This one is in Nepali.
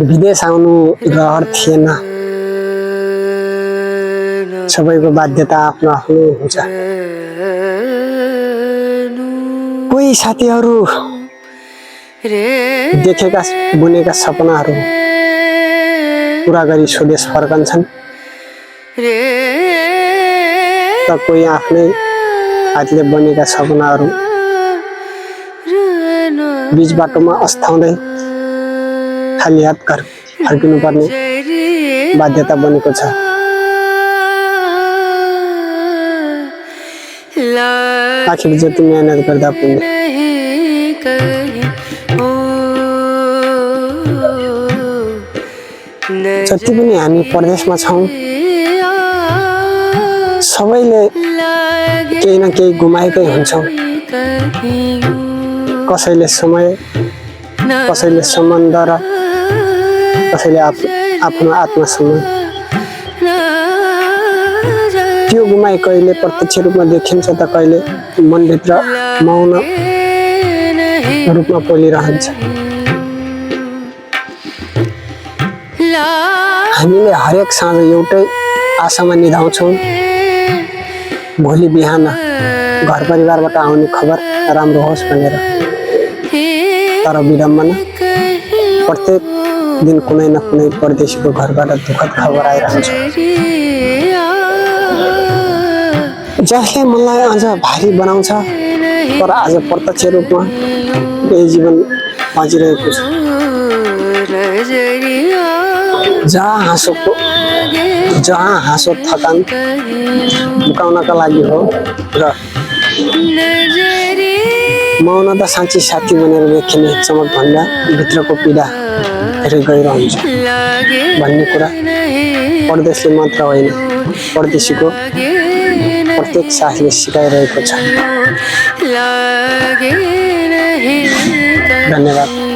विदेश आउनु रहर थिएन। सबैको बाध्यता आफ्नो आफ्नो हुन्छ। कोही साथीहरू देखेका बुनेका सपनाहरू पूरा गरी स्वदेश फर्कन्छन्, त कोही आफ्नै हातले बनेका सपनाहरू बीच बाटोमा अस्ताउँदै खाली हात घर फर्किनुपर्ने बाध्यता बनेको छ। आखिर जति मेहनत गर्दा पनि जति पनि हामी परदेशमा छौँ, सबैले केही न केही गुमाएकै हुन्छौँ। कसैले समय, कसैले सम्बन्ध र कसैले आफ्नो आत्मसम्मान। त्यो गुमाई कहिले प्रत्यक्ष रूपमा देखिन्छ त कहिले मनभित्र मौन रूपमा पोलिरहन्छ। हामीले हरेक साँझ एउटै आशामा निधाउँछौँ, भोलि बिहान घर परिवारबाट आउने खबर राम्रो होस् भनेर। तर विडम्बना, प्रत्येक दिन कुनै न कुनै परदेशीको घरबाट दुःखद खबर आइरहन्छ, जसले मलाई अझ भारी बनाउँछ। तर आज प्रत्यक्ष रूपमा यही जीवन बाँचिरहेको छु, जहाँ हाँसो थकान मुकाउनका लागि हो र मौनता साँच्ची साथी भनेर देखिने चमकभन्दा भित्रको पीडा धेरै गहिरो हुन्छ भन्ने कुरा परदेशले मात्र होइन, परदेशीको प्रत्येक साथीले सिकाइरहेको छ। धन्यवाद।